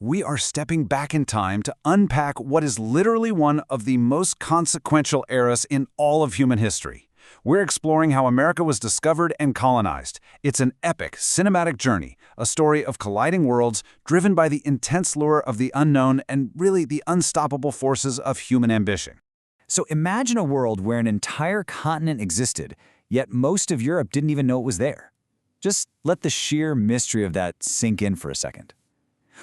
we are stepping back in time to unpack what is literally one of the most consequential eras in all of human history. We're exploring how America was discovered and colonized. It's an epic, cinematic journey, a story of colliding worlds driven by the intense lure of the unknown and really the unstoppable forces of human ambition. So imagine a world where an entire continent existed, yet most of Europe didn't even know it was there. Just let the sheer mystery of that sink in for a second.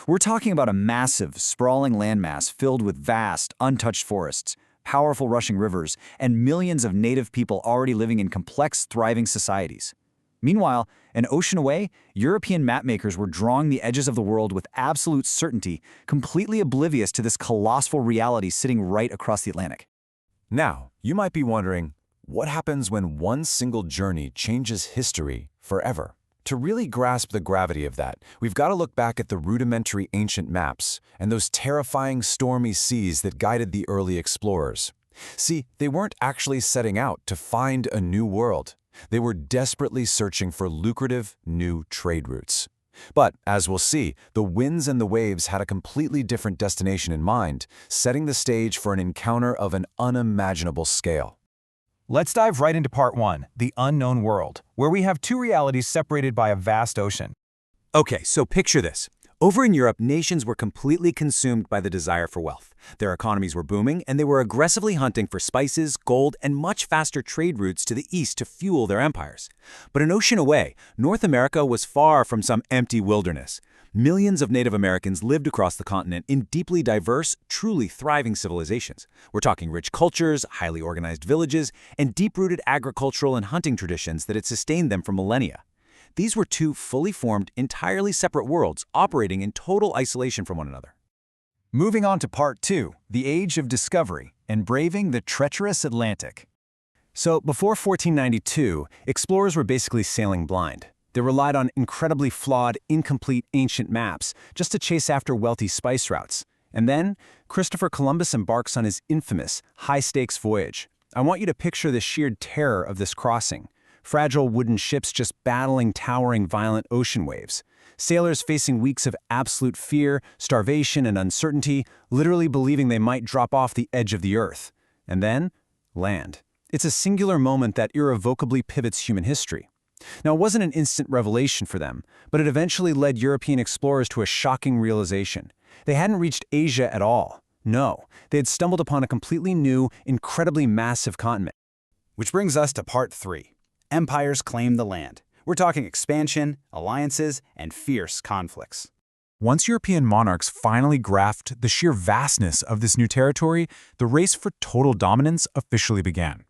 We're talking about a massive, sprawling landmass filled with vast, untouched forests, powerful rushing rivers, and millions of native people already living in complex, thriving societies. Meanwhile, an ocean away, European mapmakers were drawing the edges of the world with absolute certainty, completely oblivious to this colossal reality sitting right across the Atlantic. Now, you might be wondering, what happens when one single journey changes history forever? To really grasp the gravity of that, we've got to look back at the rudimentary ancient maps and those terrifying stormy seas that guided the early explorers. See, they weren't actually setting out to find a new world. They were desperately searching for lucrative, new trade routes. But, as we'll see, the winds and the waves had a completely different destination in mind, setting the stage for an encounter of an unimaginable scale. Let's dive right into part 1, the unknown world, where we have two realities separated by a vast ocean. Okay, so picture this. Over in Europe, nations were completely consumed by the desire for wealth. Their economies were booming, and they were aggressively hunting for spices, gold, and much faster trade routes to the east to fuel their empires. But an ocean away, North America was far from some empty wilderness. Millions of Native Americans lived across the continent in deeply diverse, truly thriving civilizations. We're talking rich cultures, highly organized villages, and deep-rooted agricultural and hunting traditions that had sustained them for millennia. These were two fully formed, entirely separate worlds operating in total isolation from one another. Moving on to part 2, the age of discovery and braving the treacherous Atlantic. So before 1492, explorers were basically sailing blind. They relied on incredibly flawed, incomplete ancient maps just to chase after wealthy spice routes. And then, Christopher Columbus embarks on his infamous, high-stakes voyage. I want you to picture the sheer terror of this crossing. Fragile wooden ships just battling towering, violent ocean waves. Sailors facing weeks of absolute fear, starvation, and uncertainty, literally believing they might drop off the edge of the earth. And then, land. It's a singular moment that irrevocably pivots human history. Now, it wasn't an instant revelation for them, but it eventually led European explorers to a shocking realization. They hadn't reached Asia at all. No, they had stumbled upon a completely new, incredibly massive continent. Which brings us to part 3. Empires claim the land. We're talking expansion, alliances, and fierce conflicts. Once European monarchs finally grasped the sheer vastness of this new territory, the race for total dominance officially began.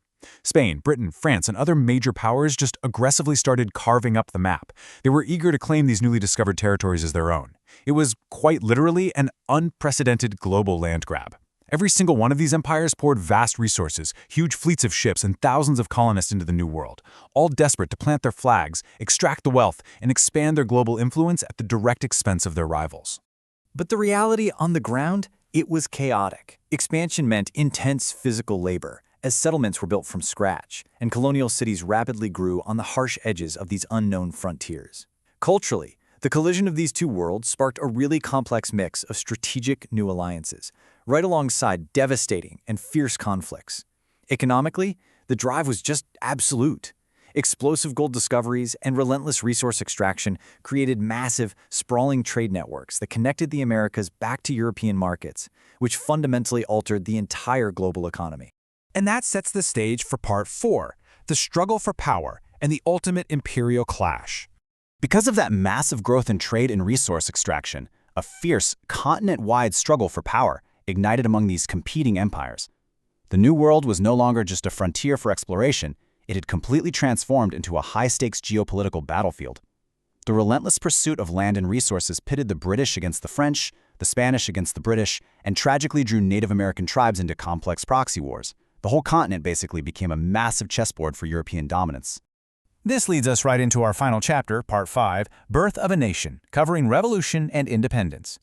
Spain, Britain, France, and other major powers just aggressively started carving up the map. They were eager to claim these newly discovered territories as their own. It was quite literally an unprecedented global land grab. Every single one of these empires poured vast resources, huge fleets of ships, and thousands of colonists into the New World, all desperate to plant their flags, extract the wealth, and expand their global influence at the direct expense of their rivals. But the reality on the ground, it was chaotic. Expansion meant intense physical labor, as settlements were built from scratch, and colonial cities rapidly grew on the harsh edges of these unknown frontiers. Culturally, the collision of these two worlds sparked a really complex mix of strategic new alliances, right alongside devastating and fierce conflicts. Economically, the drive was just absolute. Explosive gold discoveries and relentless resource extraction created massive, sprawling trade networks that connected the Americas back to European markets, which fundamentally altered the entire global economy. And that sets the stage for part 4, the struggle for power and the ultimate imperial clash. Because of that massive growth in trade and resource extraction, a fierce, continent-wide struggle for power ignited among these competing empires. The New World was no longer just a frontier for exploration, it had completely transformed into a high-stakes geopolitical battlefield. The relentless pursuit of land and resources pitted the British against the French, the Spanish against the British, and tragically drew Native American tribes into complex proxy wars. The whole continent basically became a massive chessboard for European dominance. This leads us right into our final chapter, part 5, Birth of a Nation, covering revolution and independence.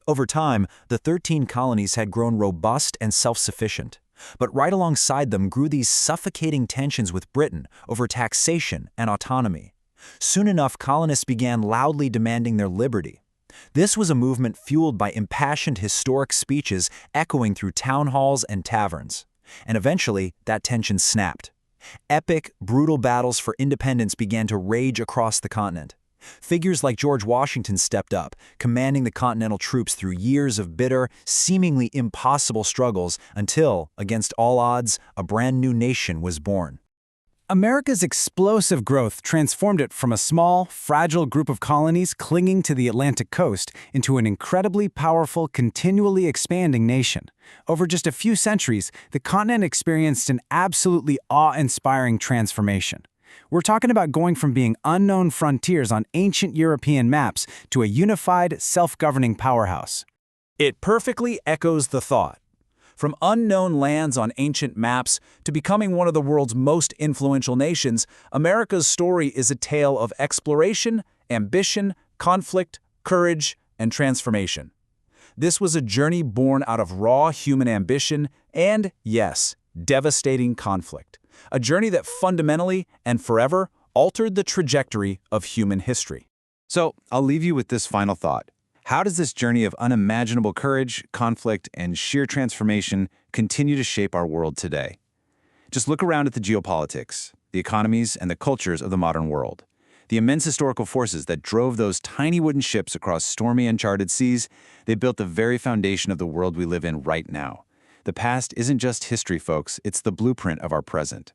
Over time, the 13 colonies had grown robust and self-sufficient. But right alongside them grew these suffocating tensions with Britain over taxation and autonomy. Soon enough, colonists began loudly demanding their liberty. This was a movement fueled by impassioned historic speeches echoing through town halls and taverns. And eventually, that tension snapped. Epic, brutal battles for independence began to rage across the continent. Figures like George Washington stepped up, commanding the Continental troops through years of bitter, seemingly impossible struggles until, against all odds, a brand new nation was born. America's explosive growth transformed it from a small, fragile group of colonies clinging to the Atlantic coast into an incredibly powerful, continually expanding nation. Over just a few centuries, the continent experienced an absolutely awe-inspiring transformation. We're talking about going from being unknown frontiers on ancient European maps to a unified, self-governing powerhouse. It perfectly echoes the thought. From unknown lands on ancient maps to becoming one of the world's most influential nations, America's story is a tale of exploration, ambition, conflict, courage, and transformation. This was a journey born out of raw human ambition and, yes, devastating conflict. A journey that fundamentally and forever altered the trajectory of human history. So, I'll leave you with this final thought. How does this journey of unimaginable courage, conflict, and sheer transformation continue to shape our world today? Just look around at the geopolitics, the economies, and the cultures of the modern world. The immense historical forces that drove those tiny wooden ships across stormy, uncharted seas, they built the very foundation of the world we live in right now. The past isn't just history, folks, it's the blueprint of our present.